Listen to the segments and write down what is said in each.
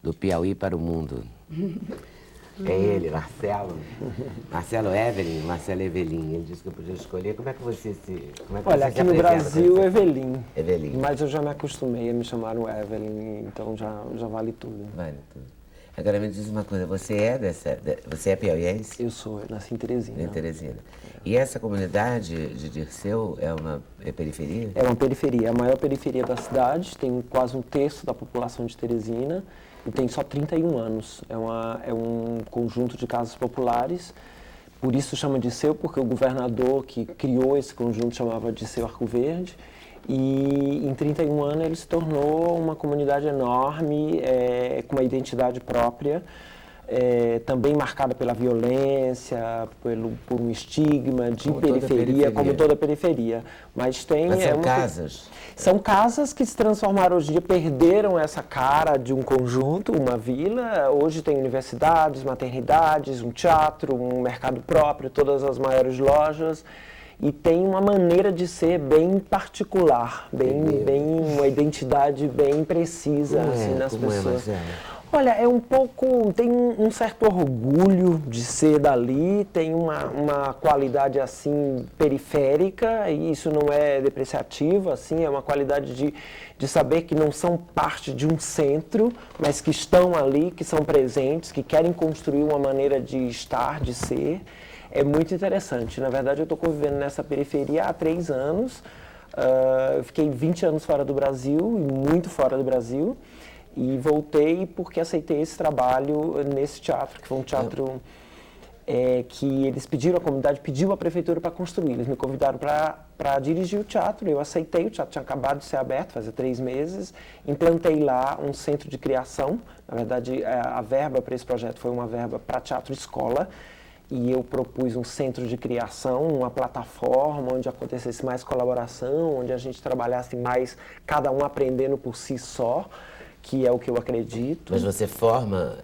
do Piauí para o mundo. É ele, Marcelo. Marcelo Evelyn, Marcelo Evelyn. Ele disse que eu podia escolher. Como é que você se... Olha, aqui no Brasil, Evelyn. Evelyn. Mas eu já me acostumei a me chamar Evelyn, então já vale tudo. Vale tudo. Agora me diz uma coisa, você é piauiense? Eu sou, eu nasci em Teresina. Em Teresina. E essa comunidade de Dirceu é periferia? É uma periferia, a maior periferia da cidade, tem quase um terço da população de Teresina e tem só 31 anos. É um conjunto de casas populares, por isso chama Dirceu, porque o governador que criou esse conjunto chamava Dirceu Arco Verde. E em 31 anos ele se tornou uma comunidade enorme, com uma identidade própria, também marcada pela violência, por um estigma de periferia, como toda periferia. Mas são casas? São casas que se transformaram hoje em dia, perderam essa cara de um conjunto, uma vila. Hoje tem universidades, maternidades, um teatro, um mercado próprio, todas as maiores lojas. E tem uma maneira de ser bem particular, uma identidade bem precisa assim, nas pessoas. Olha, tem um certo orgulho de ser dali, tem uma qualidade assim periférica, e isso não é depreciativo, assim, é uma qualidade de saber que não são parte de um centro, mas que estão ali, que são presentes, que querem construir uma maneira de estar, de ser. É muito interessante. Na verdade, eu estou convivendo nessa periferia há 3 anos. Eu fiquei 20 anos fora do Brasil, muito fora do Brasil, e voltei porque aceitei esse trabalho nesse teatro, que foi um teatro que eles pediram, a comunidade pediu à prefeitura para construir. Eles me convidaram para dirigir o teatro, eu aceitei, o teatro tinha acabado de ser aberto, fazia 3 meses, implantei lá um centro de criação. Na verdade, a verba para esse projeto foi uma verba para teatro-escola, e eu propus um centro de criação, uma plataforma onde acontecesse mais colaboração, onde a gente trabalhasse mais, cada um aprendendo por si só, que é o que eu acredito. Mas você forma...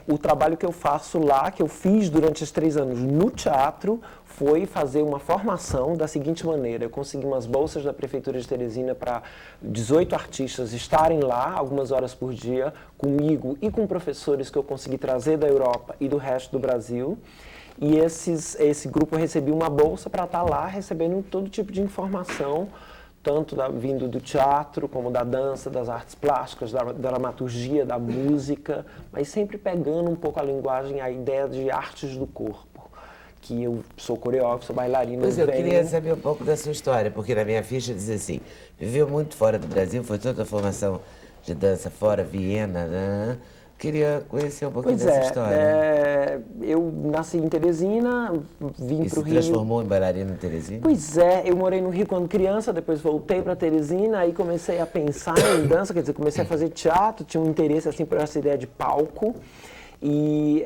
O trabalho que eu faço lá, que eu fiz durante esses 3 anos no teatro, foi fazer uma formação da seguinte maneira. Eu consegui umas bolsas da Prefeitura de Teresina para 18 artistas estarem lá, algumas horas por dia, comigo e com professores que eu consegui trazer da Europa e do resto do Brasil. E esse grupo recebeu uma bolsa para estar lá recebendo todo tipo de informação, tanto vindo do teatro, como da dança, das artes plásticas, da dramaturgia, da música, mas sempre pegando um pouco a linguagem, a ideia de artes do corpo, que eu sou coreógrafo, sou bailarino. Pois eu queria saber um pouco da sua história, porque na minha ficha diz assim, viveu muito fora do Brasil, foi toda a formação de dança fora, Viena, né? Queria conhecer um pouquinho dessa história. Eu nasci em Teresina, vim para o Rio. E se transformou em bailarina em Teresina? Pois é, eu morei no Rio quando criança, depois voltei para Teresina, aí comecei a pensar em dança, quer dizer, comecei a fazer teatro, tinha um interesse assim por essa ideia de palco, e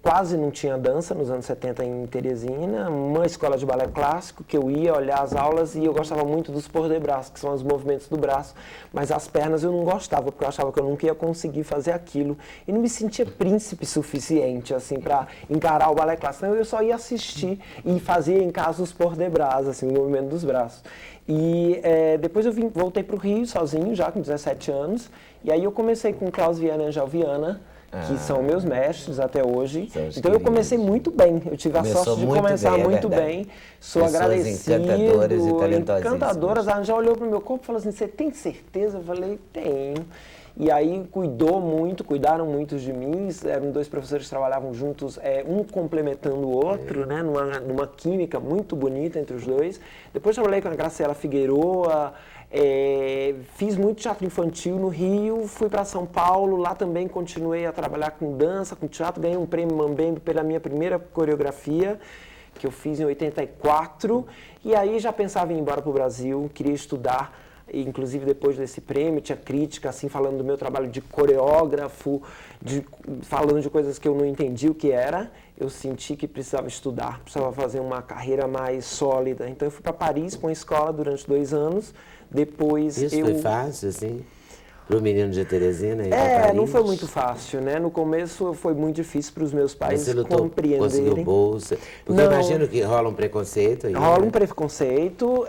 quase não tinha dança nos anos 70 em Teresina, uma escola de balé clássico que eu ia olhar as aulas e eu gostava muito dos pôr de braço, que são os movimentos do braço, mas as pernas eu não gostava, porque eu achava que eu nunca ia conseguir fazer aquilo e não me sentia príncipe suficiente assim para encarar o balé clássico. Então eu só ia assistir e fazia em casa os pôr de braço, assim, o movimento dos braços. E depois eu voltei para o Rio sozinho, já com 17 anos, e aí eu comecei com Klaus Viana e Angel Viana, que são meus mestres até hoje. Então eu comecei muito bem, eu tive a sorte de começar muito bem. Sou agradecido. Encantadoras e talentosíssimas. Encantadoras. A Angel olhou para o meu corpo e falou assim, você tem certeza? Eu falei, tenho. E aí cuidaram muito de mim, eram 2 professores que trabalhavam juntos, um complementando o outro, né, numa química muito bonita entre os 2. Depois trabalhei com a Graciela Figueroa, fiz muito teatro infantil no Rio, fui para São Paulo, lá também continuei a trabalhar com dança, com teatro, ganhei um prêmio Mambembe pela minha primeira coreografia, que eu fiz em 84, e aí já pensava em ir embora para o Brasil, queria estudar. Inclusive depois desse prêmio tinha crítica assim falando do meu trabalho de coreógrafo, falando de coisas que eu não entendi o que era. Eu senti que precisava estudar, precisava fazer uma carreira mais sólida. Então eu fui para Paris para uma escola durante 2 anos. Depois Isso foi fácil, assim? para o menino de Teresina? Não foi muito fácil, né? No começo foi muito difícil para os meus pais compreenderem. Conseguiu bolsa? Porque eu imagino que rola um preconceito aí. Rola um preconceito.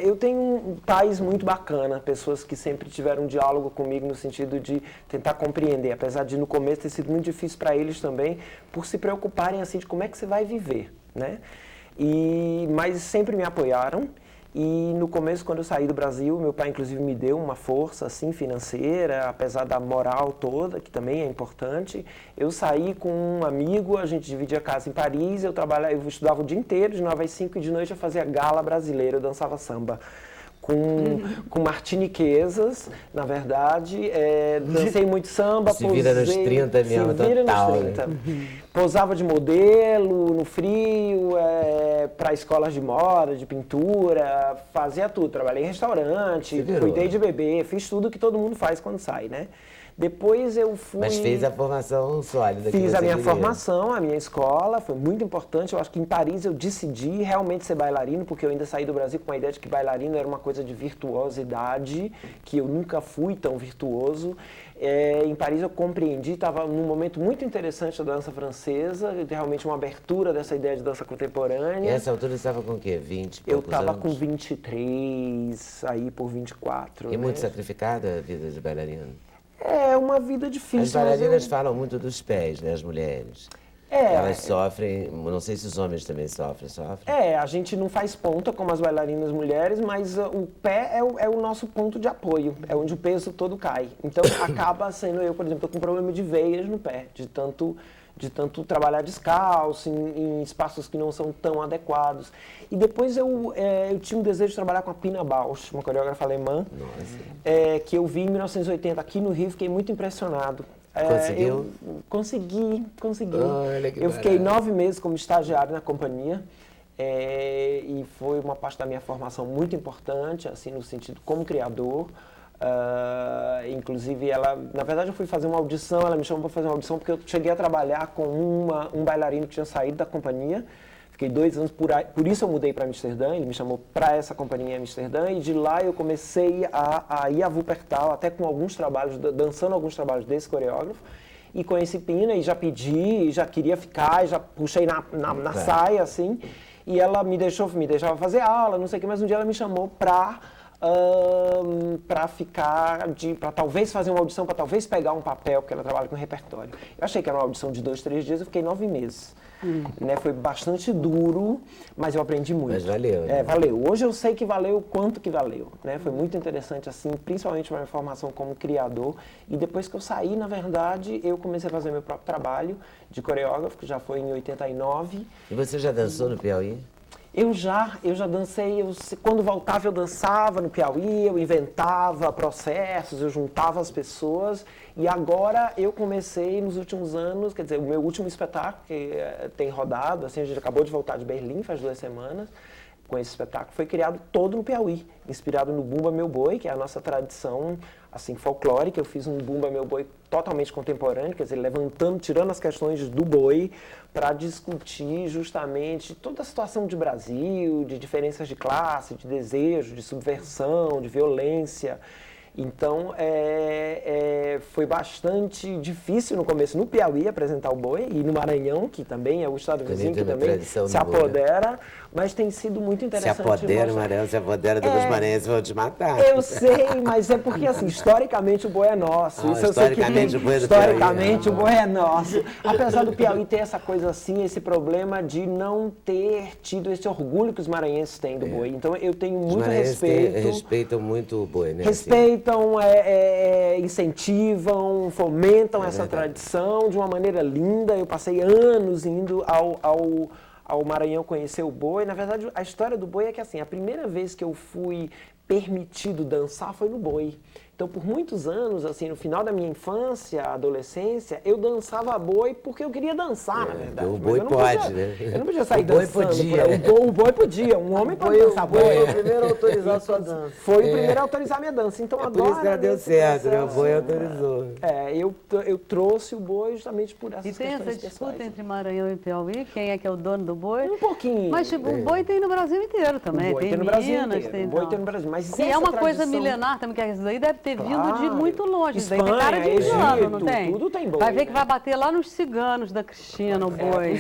Eu tenho pais muito bacanas, pessoas que sempre tiveram um diálogo comigo no sentido de tentar compreender, apesar de no começo ter sido muito difícil para eles também, por se preocuparem assim de como é que você vai viver, né? Mas sempre me apoiaram. E no começo, quando eu saí do Brasil, meu pai inclusive me deu uma força assim financeira, apesar da moral toda, que também é importante. Eu saí com um amigo, a gente dividia casa em Paris, eu estudava o dia inteiro, de 9 às 5, e de noite eu fazia gala brasileira, eu dançava samba. Com martiniquesas, na verdade, dancei muito samba, se vira nos 30 mesmo, total. Nos 30. Né? Posava de modelo, no frio, para escolas de moda, de pintura, fazia tudo. Trabalhei em restaurante, cuidei de bebê, fiz tudo que todo mundo faz quando sai, né? Depois eu fui... Mas fez a formação sólida. Fiz a minha formação, a minha escola, foi muito importante. Eu acho que em Paris eu decidi realmente ser bailarino, porque eu ainda saí do Brasil com a ideia de que bailarino era uma coisa de virtuosidade, que eu nunca fui tão virtuoso. Em Paris eu compreendi, estava num momento muito interessante da dança francesa, realmente uma abertura dessa ideia de dança contemporânea. E essa altura você estava com o quê? 20 Eu estava com 23, aí por 24. E muito sacrificada a vida de bailarina? É uma vida difícil. As bailarinas falam muito dos pés, né, as mulheres. Elas sofrem, não sei se os homens também sofrem. A gente não faz ponta como as bailarinas mulheres, mas o pé é o nosso ponto de apoio, é onde o peso todo cai. Então acaba sendo, eu, por exemplo, estou com problema de veias no pé, de tanto trabalhar descalço, em espaços que não são tão adequados. E depois eu tinha um desejo de trabalhar com a Pina Bausch, uma coreógrafa alemã, que eu vi em 1980 aqui no Rio, fiquei muito impressionado. Conseguiu? Consegui. Olha que eu fiquei 9 meses como estagiário na companhia. E foi uma parte da minha formação muito importante, assim, no sentido como criador. Inclusive, na verdade, eu fui fazer uma audição, ela me chamou para fazer uma audição porque eu cheguei a trabalhar com um bailarino que tinha saído da companhia. Fiquei 2 anos por isso eu mudei para Amsterdã, ele me chamou para essa companhia em Amsterdã, e de lá eu comecei a ir a Wuppertal, até com alguns trabalhos, dançando alguns trabalhos desse coreógrafo, e conheci Pina e já pedi, já queria ficar, já puxei na saia, assim, e ela me deixava fazer aula, não sei o que, mas um dia ela me chamou para talvez fazer uma audição, para talvez pegar um papel, porque ela trabalha com repertório. Eu achei que era uma audição de 2, 3 dias, eu fiquei 9 meses. Né? Foi bastante duro, mas eu aprendi muito. Mas valeu. Né? Valeu. Hoje eu sei que valeu o quanto que valeu. Né? Foi muito interessante, assim, principalmente para a minha formação como criador. E depois que eu saí, na verdade, eu comecei a fazer meu próprio trabalho de coreógrafo, que já foi em 89. E você já dançou no Piauí? Eu já dancei, quando voltava eu dançava no Piauí, eu inventava processos, eu juntava as pessoas, e agora eu comecei nos últimos anos, quer dizer, o meu último espetáculo que tem rodado, assim, a gente acabou de voltar de Berlim faz 2 semanas, com esse espetáculo, foi criado todo no Piauí, inspirado no Bumba Meu Boi, que é a nossa tradição assim, folclórica. Eu fiz um Bumba Meu Boi totalmente contemporâneo, quer dizer, tirando as questões do boi, para discutir justamente toda a situação de Brasil, de diferenças de classe, de desejo, de subversão, de violência. Então, foi bastante difícil no começo no Piauí apresentar o boi, e no Maranhão, que também é o estado vizinho, que também se apodera, mas tem sido muito interessante. Se apodera, Maranhão, se apodera, depois os maranhenses vão te matar. Eu sei, mas é porque, assim, historicamente o boi é nosso. Isso historicamente o boi é do historicamente Piauí, o boi é nosso. Apesar do Piauí ter essa coisa assim, esse problema de não ter tido esse orgulho que os maranhenses têm do boi. Então, eu tenho muito respeito. Respeitam muito o boi, né? Respeitam, incentivam, fomentam essa tradição de uma maneira linda. Eu passei anos indo ao Maranhão conhecer o boi. Na verdade, a história do boi é que, assim, a primeira vez que eu fui permitido dançar foi no boi. Então, por muitos anos, assim, no final da minha infância, adolescência, eu dançava boi porque eu queria dançar, na verdade. O boi pode, né? Eu não podia sair dançando. O boi podia, um homem pode dançar boi. Foi o primeiro a autorizar a sua dança. Foi o primeiro a autorizar a minha dança. Então, agora... Por isso que ela deu certo, né? O boi autorizou. Eu trouxe o boi justamente por essas questões pessoais. E tem essa disputa entre Maranhão e Piauí? Quem é que é o dono do boi? Um pouquinho. Mas, tipo, o boi tem no Brasil inteiro também. O boi tem no Brasil inteiro. O boi tem no Brasil. Mas e é uma coisa milenar também, que isso daí deve ter vindo de muito longe. Isso aí tem Espanha, cara de engano, não Egito, tem? tudo tem boi, Vai ver né? que vai bater lá nos ciganos da Cristina, o boi.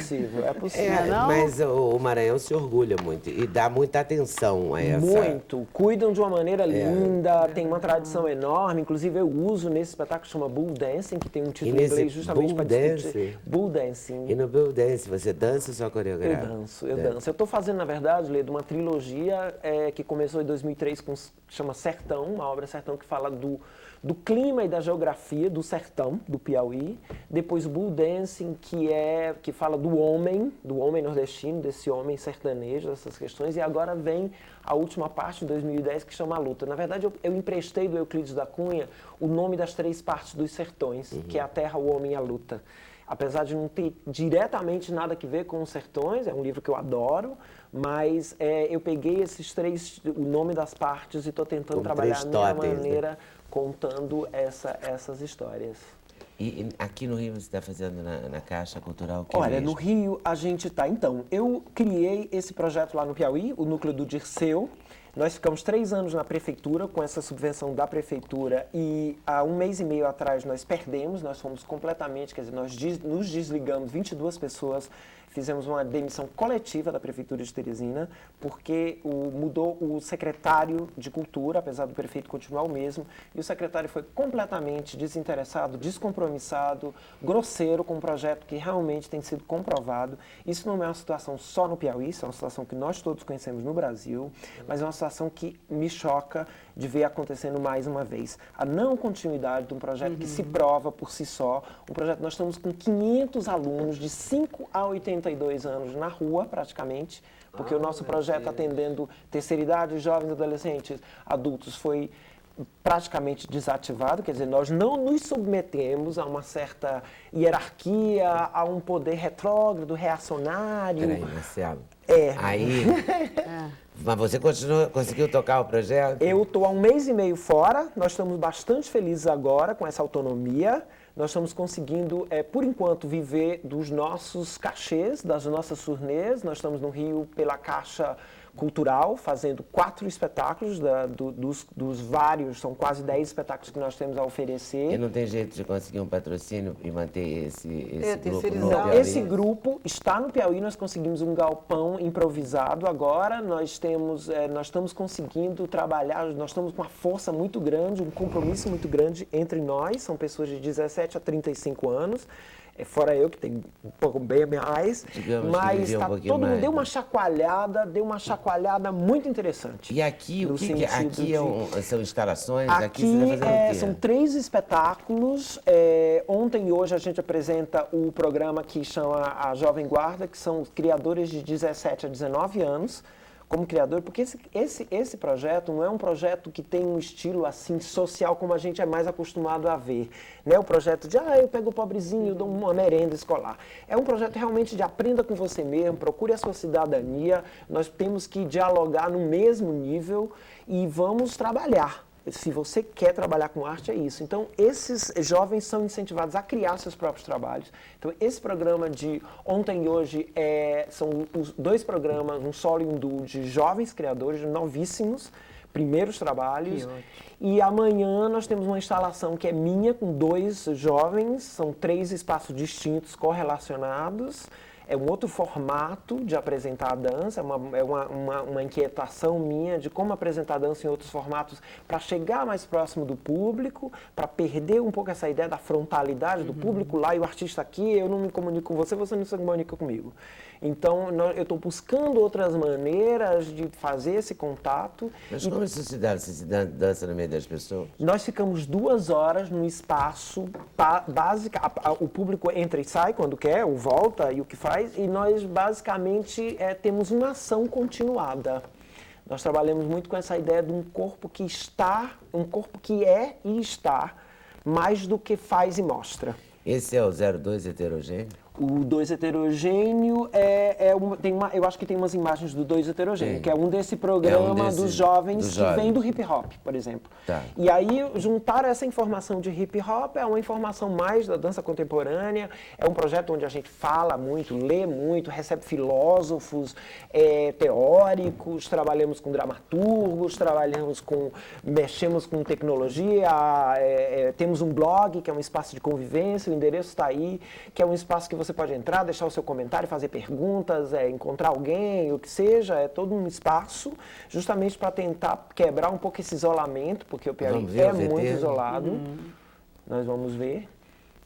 É possível. não? Mas o Maranhão se orgulha muito e dá muita atenção a essa... Muito. Cuidam de uma maneira linda, tem uma tradição enorme. Inclusive, eu uso nesse espetáculo que chama Bull Dancing, que tem um título em inglês justamente para discutir. Bull Dancing. E no Bull Dance, você dança ou só coreografa? Eu danço. Eu estou fazendo, na verdade, Lê, uma trilogia que começou em 2003, que chama Sertão, uma obra Sertão que fala do clima e da geografia do sertão, do Piauí. Depois o Bull Dancing, que fala do homem nordestino, desse homem sertanejo, dessas questões. E agora vem a última parte, em 2010, que chama A Luta. Na verdade, eu emprestei do Euclides da Cunha o nome das 3 partes dos sertões, que é a terra, o homem e a luta. Apesar de não ter diretamente nada a ver com os sertões, é um livro que eu adoro, mas eu peguei o nome das partes e estou tentando trabalhar a minha maneira, né? Contando essas histórias. E aqui no Rio você está fazendo na Caixa Cultural? Olha, no Rio a gente está... Então, eu criei esse projeto lá no Piauí, o Núcleo do Dirceu. Nós ficamos 3 anos na prefeitura, com essa subvenção da prefeitura, e há 1 mês e meio atrás nós perdemos, nós fomos completamente, quer dizer, nós nos desligamos, 22 pessoas, fizemos uma demissão coletiva da Prefeitura de Teresina, porque mudou o secretário de Cultura, apesar do prefeito continuar o mesmo, e o secretário foi completamente desinteressado, descompromissado, grosseiro com um projeto que realmente tem sido comprovado. Isso não é uma situação só no Piauí, isso é uma situação que nós todos conhecemos no Brasil, mas é uma situação que me choca de ver acontecendo mais uma vez. A não continuidade de um projeto que se prova por si só, um projeto, nós estamos com 500 alunos de 5 a 82 anos na rua, praticamente, porque o nosso projeto atendendo terceira idade, jovens, adolescentes, adultos, foi praticamente desativado, quer dizer, nós não nos submetemos a uma certa hierarquia, a um poder retrógrado, reacionário. Peraí, Marcelo. Aí... Mas você conseguiu tocar o projeto? Eu estou há 1 mês e meio fora, nós estamos bastante felizes agora com essa autonomia. Nós estamos conseguindo, por enquanto, viver dos nossos cachês, das nossas turnês. Nós estamos no Rio pela Caixa Cultural, fazendo 4 espetáculos, dos vários, são quase 10 espetáculos que nós temos a oferecer. E não tem jeito de conseguir um patrocínio e manter esse grupo no Não, Piauí? esse grupo está no Piauí, nós conseguimos um galpão improvisado agora, nós estamos conseguindo trabalhar, nós estamos com uma força muito grande, um compromisso muito grande entre nós, são pessoas de 17 a 35 anos, fora eu, que tem um pouco bem mais, Digamos mas todo mundo deu uma né? chacoalhada muito interessante. E aqui, aqui são instalações? Aqui você está fazendo o quê? São 3 espetáculos. Ontem e hoje a gente apresenta o programa que chama A Jovem Guarda, que são criadores de 17 a 19 anos, como criador, porque esse projeto não é um projeto que tem um estilo assim social como a gente é mais acostumado a ver, né? O projeto de, eu pego o pobrezinho, dou uma merenda escolar. É um projeto realmente de aprenda com você mesmo, procure a sua cidadania, nós temos que dialogar no mesmo nível e vamos trabalhar. Se você quer trabalhar com arte, é isso. Então, esses jovens são incentivados a criar seus próprios trabalhos. Então, esse programa de ontem e hoje são os 2 programas, um solo e um duo, de jovens criadores, novíssimos, primeiros trabalhos. E amanhã nós temos uma instalação que é minha, com 2 jovens, são 3 espaços distintos, correlacionados. É um outro formato de apresentar a dança, é uma inquietação minha de como apresentar a dança em outros formatos para chegar mais próximo do público, para perder um pouco essa ideia da frontalidade do público lá e o artista aqui, eu não me comunico com você, você não se comunica comigo. Então, eu estou buscando outras maneiras de fazer esse contato. Mas como isso se dá? Você se dança no meio das pessoas? Nós ficamos 2 horas num espaço básico, o público entra e sai quando quer, ou volta e o que faz, e nós basicamente temos uma ação continuada. Nós trabalhamos muito com essa ideia de um corpo que é e está, mais do que faz e mostra. Esse é o 02 heterogêneo? O 2 heterogêneo eu acho que tem umas imagens do 2 heterogêneo, que é um desse programa dos jovens que vem do hip hop, por exemplo. Tá. E aí juntar essa informação de hip hop é uma informação mais da dança contemporânea, é um projeto onde a gente fala muito, lê muito, recebe filósofos, teóricos, trabalhamos com dramaturgos, mexemos com tecnologia, temos um blog que é um espaço de convivência, o endereço está aí, que é um espaço que você pode entrar, deixar o seu comentário, fazer perguntas, encontrar alguém, o que seja, é todo um espaço justamente para tentar quebrar um pouco esse isolamento, porque o Piauí é muito isolado. Nós vamos ver.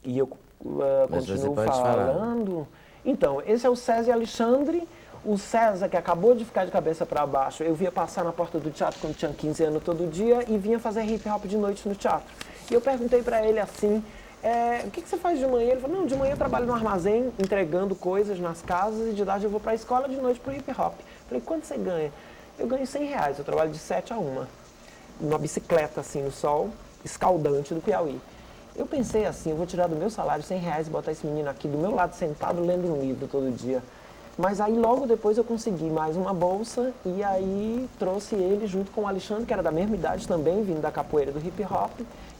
E eu continuo falando. Então, esse é o César e Alexandre. O César, que acabou de ficar de cabeça para baixo, eu via passar na porta do teatro quando tinha 15 anos todo dia e vinha fazer hip hop de noite no teatro. E eu perguntei para ele assim, o que você faz de manhã? Ele falou, não, de manhã eu trabalho no armazém, entregando coisas nas casas e de tarde eu vou para a escola, de noite para o hip hop. Falei, quanto você ganha? Eu ganho R$100, eu trabalho de 7 a 1, numa bicicleta assim no sol, escaldante do Piauí. Eu pensei assim, eu vou tirar do meu salário R$100 e botar esse menino aqui do meu lado sentado lendo um livro todo dia. Mas aí logo depois eu consegui mais uma bolsa e aí trouxe ele junto com o Alexandre, que era da mesma idade também, vindo da capoeira do hip hop,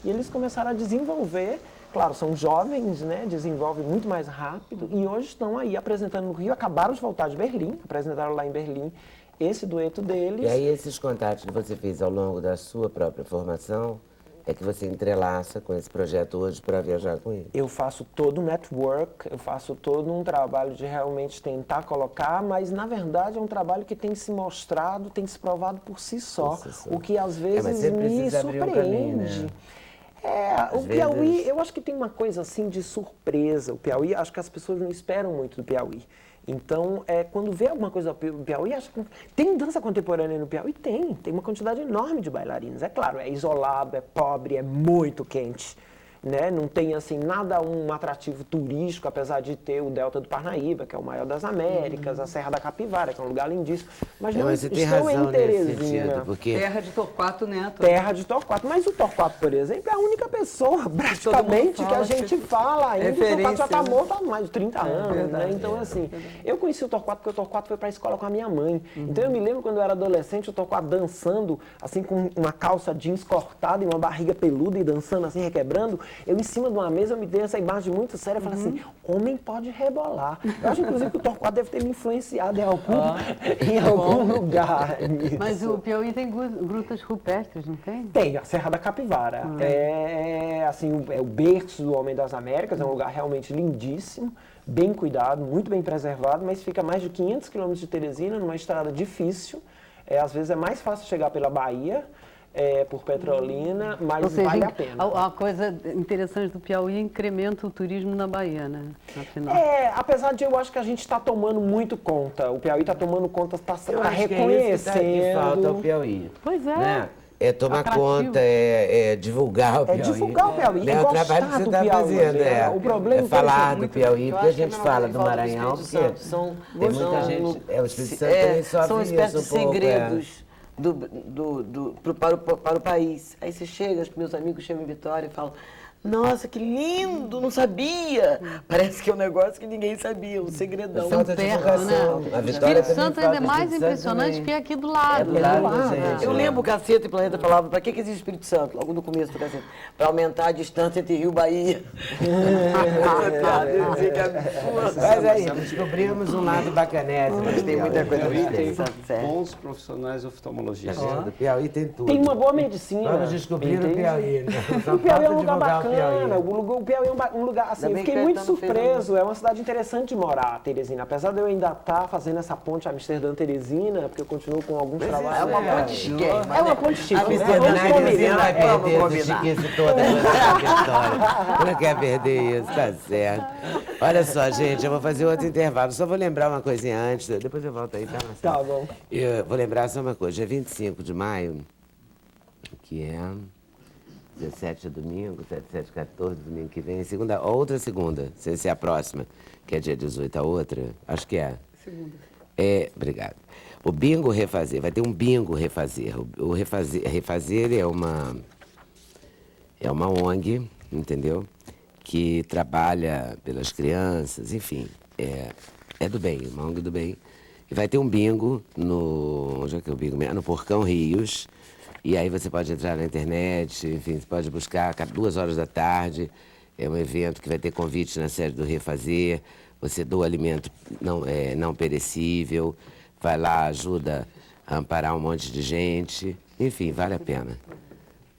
e eles começaram a desenvolver, claro, são jovens, né, desenvolvem muito mais rápido e hoje estão aí apresentando no Rio, acabaram de voltar de Berlim, apresentaram lá em Berlim esse dueto deles. E aí esses contatos que você fez ao longo da sua própria formação, é que você entrelaça com esse projeto hoje para viajar com ele? Eu faço todo um network, eu faço todo um trabalho de realmente tentar colocar, mas na verdade é um trabalho que tem se mostrado, tem se provado por si só, o que às vezes me surpreende. Caminho, né? O Piauí, eu acho que tem uma coisa assim de surpresa. O Piauí, acho que as pessoas não esperam muito do Piauí. Então, quando vê alguma coisa do Piauí, acho que tem dança contemporânea no Piauí? Tem uma quantidade enorme de bailarinos. É claro, é isolado, é pobre, é muito quente. Né? Não tem assim nada um atrativo turístico, apesar de ter o Delta do Parnaíba, que é o maior das Américas, a Serra da Capivara, que é um lugar lindíssimo. Mas não você tem estão razão em Teresina. nesse sentido, porque... Terra de Torquato Neto. Terra de Torquato. Mas o Torquato, por exemplo, é a única pessoa, praticamente, que a gente fala ainda. O Torquato já está morto há mais de 30 anos. Verdade, né? Então, assim, eu conheci o Torquato porque o Torquato foi para a escola com a minha mãe. Então, eu me lembro quando eu era adolescente, o Torquato dançando, assim, com uma calça jeans cortada e uma barriga peluda e dançando, assim, requebrando. Eu, em cima de uma mesa, eu me dei essa imagem muito séria e falei assim, homem pode rebolar. Eu acho, inclusive, que o Torquato deve ter me influenciado em algum lugar. Mas o Piauí tem grutas rupestres, não tem? Tem, a Serra da Capivara. Assim, é o berço do Homem das Américas, é um lugar realmente lindíssimo, bem cuidado, muito bem preservado, mas fica a mais de 500 quilômetros de Teresina, numa estrada difícil. Às vezes é mais fácil chegar pela Bahia, por Petrolina, mas ou seja, vale a pena. A coisa interessante do Piauí incrementa o turismo na Bahia, né? Afinal. Apesar de eu acho que a gente está tomando muito conta, o Piauí está tomando conta, está reconhecendo. Que falta ao Piauí. Pois é. Né? É tomar Atrativo. conta, divulgar o Piauí. Divulgar o Piauí, É o trabalho que você está fazendo, O problema falar do Piauí, porque a acho que gente não, fala em do volta do Maranhão, Espírito porque Santo. São tem muita gente, o Espírito Santo também sofre são uma espécie de isso um pouco, segredos para o país. Aí você chega, meus amigos chegam em Vitória e falam, nossa, que lindo, não sabia. Parece que é um negócio que ninguém sabia, um segredão. Falta de divulgação. Né? A O Vitória Espírito Santo também ainda é falta, mais Espírito Santo impressionante também. que é aqui do lado. do lado, gente. Eu lembro o Caceta e Planeta falava, para que existe o Espírito Santo? Logo no começo do Caceta. Para aumentar a distância entre Rio e Bahia. Mas aí, descobrimos um lado bacanésimo. Mas tem muita coisa Piauí tem interessante. bons profissionais oftalmologistas. Do Piauí tem tudo. Tem uma boa medicina. Vamos descobrir o entende? Piauí. O Piauí é um lugar divulgar o Piauí. bacana, o Piauí é um lugar, assim, Ainda eu bem fiquei que muito Caetano fez surpreso, é uma cidade interessante de morar, Teresina, apesar de eu ainda estar fazendo essa ponte Amsterdã-Teresina, porque eu continuo com alguns trabalhos. É uma ponte chique. É uma ponte chique, Amsterdã, vamos né? combinar. Vai perder Vamos essa combinar. chiquice toda nessa história. Não quer perder isso, tá certo. Olha só, gente, eu vou fazer outro intervalo. Só vou lembrar uma coisinha antes, depois eu volto aí, tá, Marcelo? Tá bom. Eu vou lembrar só uma coisa. Dia 25 de maio, que é 17 é domingo, 17, 14, domingo que vem, outra segunda, sem ser a próxima, que é dia 18, a outra, acho que é. Segunda. Obrigado. O Bingo Refazer, vai ter um Bingo Refazer. O Refazer é uma ONG, entendeu? que trabalha pelas crianças, enfim, é do bem, uma ONG do bem. E vai ter um bingo onde é que é o bingo? No Porcão Rios. E aí você pode entrar na internet, enfim, você pode buscar 2 horas da tarde. É um evento que vai ter convite na sede do Refazer. Você doa alimento não perecível, vai lá, ajuda a amparar um monte de gente. Enfim, vale a pena.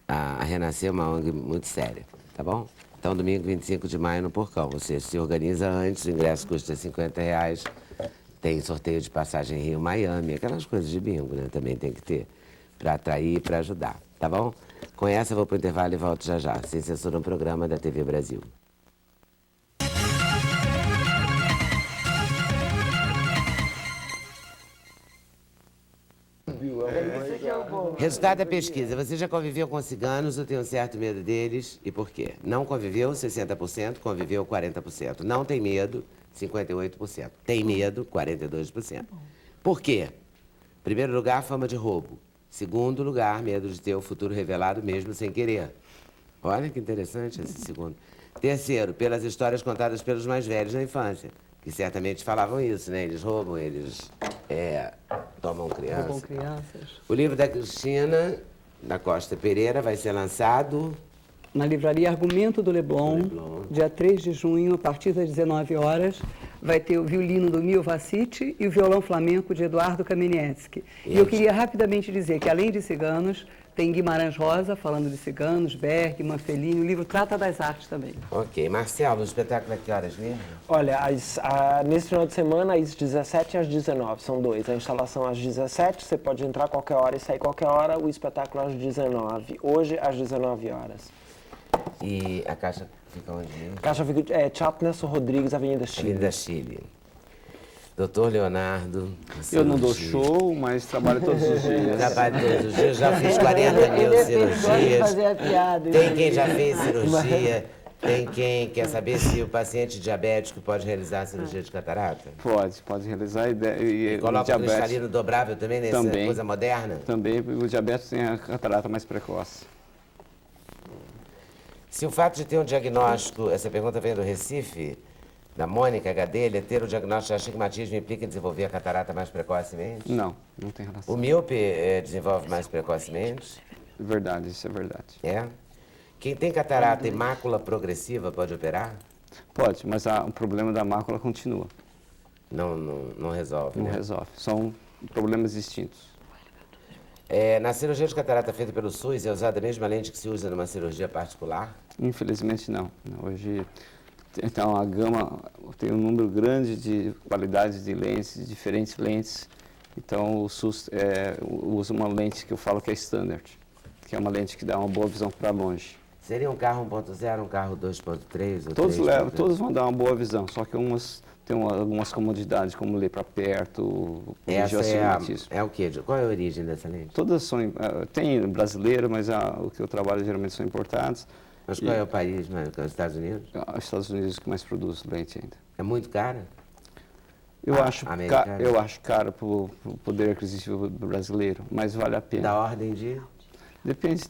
A Renascer é uma ONG muito séria, tá bom? Então, domingo 25 de maio no Porcão. Você se organiza antes, o ingresso custa R$50. Tem sorteio de passagem Rio-Miami, aquelas coisas de bingo, né? Também tem que ter, para atrair e para ajudar, tá bom? Com essa eu vou pro intervalo e volto já já. Sem censura, um programa da TV Brasil. Resultado da pesquisa. Você já conviveu com ciganos ou tem um certo medo deles? E por quê? Não conviveu, 60%. Conviveu, 40%. Não tem medo, 58%. Tem medo, 42%. Por quê? Primeiro lugar, fama de roubo. Segundo lugar, medo de ter o futuro revelado mesmo sem querer. Olha que interessante esse segundo. Terceiro, pelas histórias contadas pelos mais velhos na infância, que certamente falavam isso, né? Eles roubam, eles tomam crianças. Roubam crianças. O livro da Cristina, da Costa Pereira, vai ser lançado na livraria Argumento do Leblon, dia 3 de junho, a partir das 19 horas, vai ter o violino do Mio Vassiti e o violão flamenco de Eduardo Kameniewski. E eu queria rapidamente dizer que, além de ciganos, tem Guimarães Rosa, falando de ciganos, Bergman, Fellini, o livro trata das artes também. Ok. Marcelo, o espetáculo é que horas mesmo? Olha, nesse final de semana, às 17 e às 19, são 2. A instalação às 17, você pode entrar qualquer hora e sair qualquer hora, o espetáculo às 19. Hoje, às 19 horas. E a caixa fica onde? A caixa fica Teatro Nelson Rodrigues, Avenida Chile. Avenida Chile. Doutor Leonardo. Eu não dou show, mas trabalho todos os dias. Trabalho todos os dias, já fiz 40 mil Gosta de cirurgias. fazer a piada. Tem quem já fez cirurgia, tem quem quer saber se o paciente diabético pode realizar a cirurgia de catarata. Pode realizar. E Coloca o diabetes cristalino dobrável também nessa também. coisa moderna? Também, o diabetes tem a catarata mais precoce. Se o fato de ter um diagnóstico, essa pergunta vem do Recife, da Mônica Gadelha, ter o diagnóstico de astigmatismo implica desenvolver a catarata mais precocemente? Não tem relação. O míope desenvolve mais precocemente? Verdade, isso é verdade. É? Quem tem catarata e mácula progressiva pode operar? Pode, mas o problema da mácula continua. Não resolve, Não né? resolve. São problemas distintos. Na cirurgia de catarata feita pelo SUS, é usada a mesma lente que se usa numa cirurgia particular? Infelizmente não. Hoje então a gama tem um número grande de qualidades de lentes, de diferentes lentes. Então o SUS usa uma lente que eu falo que é standard, que é uma lente que dá uma boa visão para longe. Seria um carro 1.0, um carro 2.3 ou Todos 3.0? todos vão dar uma boa visão, só que umas tem algumas comodidades, como ler para perto, Essa astigmatismo. é o quê? Qual é a origem dessa lente? Todas são, tem brasileira, mas o que eu trabalho geralmente são importados. Mas qual é o país, mano? Os Estados Unidos? Os Estados Unidos que mais produz lente ainda. É muito cara? Eu americana? eu acho caro para o poder aquisitivo brasileiro, mas vale a pena. Da ordem de... Depende,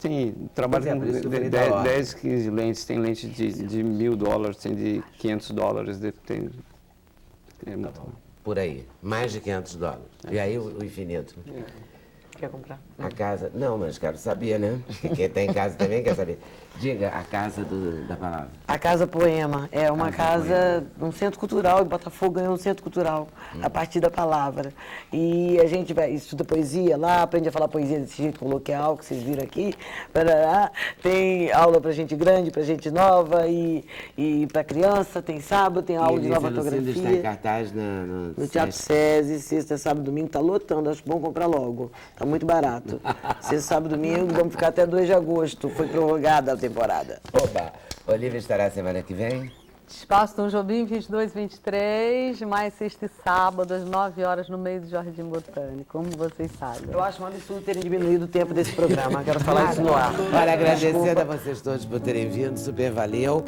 trabalha com por isso que eu falei da ordem. 10, 15 lentes, tem lente de $1.000, tem de $500, tem... Por aí. Mais de $500. E aí o infinito? Quer comprar? A casa... Não, mas quero saber, né? Quem tem casa também quer saber. Diga, a casa da palavra. A Casa Poema é uma casa, um centro cultural, e Botafogo ganhou um centro cultural a partir da palavra. E a gente estuda poesia lá, aprende a falar poesia desse jeito coloquial que vocês viram aqui. Parará. Tem aula pra gente grande, pra gente nova e pra criança, tem sábado, tem aula de nova fotografia. Está em cartaz No Teatro SESI, sexta, sábado, domingo, tá lotando, acho bom comprar logo. Tá muito barato. Sexta, sábado, domingo, vamos ficar até 2 de agosto. Foi prorrogada a temporada. Oba! Olivia estará semana que vem? Espaço Dom Jobim, 22, 23, mais sexta e sábado, às 9 horas, no meio do Jardim Botânico, como vocês sabem. Eu acho um absurdo terem diminuído o tempo desse programa. Quero falar isso no ar. Olha, agradecendo a vocês todos por terem vindo, super valeu.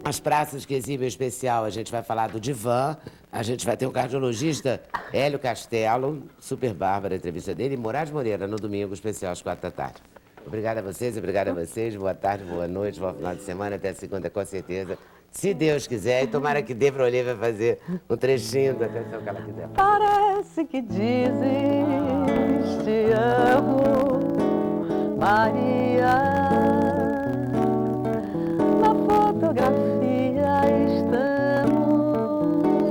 As praças que exibem o especial, a gente vai falar do Divã, a gente vai ter o cardiologista Hélio Castelo, super bárbara a entrevista dele, e Moraes Moreira, no domingo, especial às 4 da tarde. Obrigada a vocês, obrigada a vocês. Boa tarde, boa noite, bom final de semana, até segunda, com certeza. Se Deus quiser, e tomara que dê pra Olivia fazer um trechinho da canção que ela quiser. Parece que dizes te amo, Maria. Na fotografia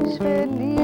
estamos felizes.